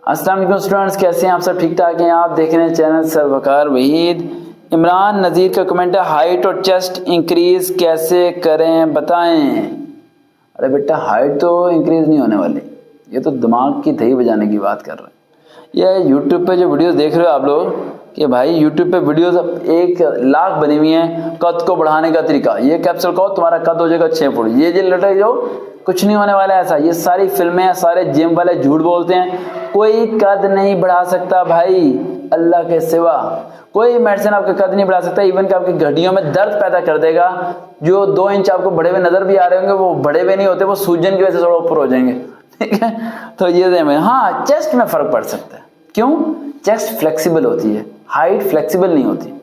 अस्सलाम वालेकुम स्टूडेंट्स, कैसे हैं आप सब? ठीक ठाक हैं? आप देख रहे हैं चैनल सर वकार वहीद। इमरान नज़ीर का कमेंट है, हाइट और चेस्ट इंक्रीज कैसे करें बताएं। अरे बेटा, हाइट तो इंक्रीज नहीं होने वाली, ये तो दिमाग की दही बजाने की बात कर रहे हैं। ये यूट्यूब पे जो वीडियोस देख रहे हो आप लोग कि भाई यूट्यूब पे वीडियोस 1,00,000 बनी हुई हैं कद को बढ़ाने का तरीका। ये कैप्सूल खाओ तुम्हारा कद हो जाएगा 6 फुट, ये जो लटे जो कुछ नहीं होने वाला है ऐसा। ये सारी फिल्में हैं, सारे जिम वाले झूठ बोलते हैं। कोई कद नहीं बढ़ा सकता भाई अल्लाह के सिवा। कोई मेडिसिन आपका कद नहीं बढ़ा सकता। इवन कि आपकी हड्डियों में दर्द पैदा कर देगा। जो 2 इंच आपको बड़े हुए नजर भी आ रहे होंगे वो बड़े हुए नहीं होते, वो सूजन की वजह से थोड़ा ऊपर हो जाएंगे, ठीक है। तो ये हाँ, चेस्ट में फर्क पड़ सकता है। क्यों? चेस्ट फ्लेक्सिबल होती है, हाइट फ्लेक्सिबल नहीं होती।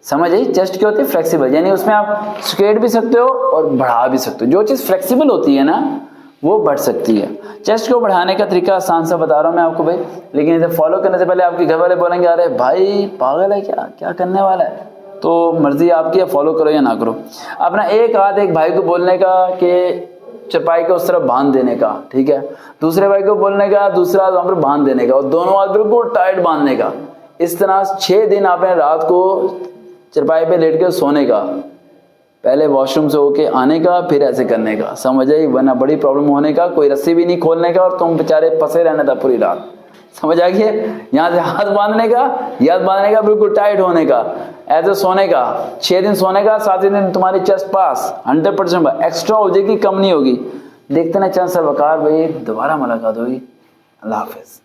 समझ आई? चेस्ट क्या होती है? फ्लेक्सिबल, यानी उसमें आप स्ट्रेट भी सकते हो और बढ़ा भी सकते हो। जो चीज फ्लेक्सिबल होती है ना वो बढ़ सकती है। चेस्ट को बढ़ाने का तरीका आसान सा बता रहा हूं मैं आपको भाई, लेकिन इसे फॉलो करने से पहले आपके घर वाले बोलेंगे अरे भाई पागल है क्या, क्या करने वाला है। तो मर्जी आपकी है, फॉलो करो या ना करो। अपना एक हाथ एक भाई को बोलने का कि चपाई को उस तरफ बांध देने का, ठीक है। दूसरे भाई को बोलने का दूसरा हाथ वहां पर बांध देने का और दोनों हाथ बिल्कुल टाइट बांधने का। इस तरह 6 दिन आपने रात को चरपाई पे लेट के सोने का, पहले वॉशरूम से होके आने का, फिर ऐसे करने का। समझ आई? वरना बड़ी प्रॉब्लम होने का। कोई रस्सी भी नहीं खोलने का और तुम बेचारे फंसे रहने था पूरी रात। समझ आ गई? यहाँ से हाथ बांधने का, ये हाथ बांधने का, बिल्कुल टाइट होने का, ऐसे सोने का। 6 दिन सोने का, 7वें दिन तुम्हारी चेस्ट पास 100% एक्स्ट्रा हो जाएगी, कम नहीं होगी। देखते ना चंद सर वकार भाई, दोबारा मुलाकात होगी। अल्लाह हाफिज।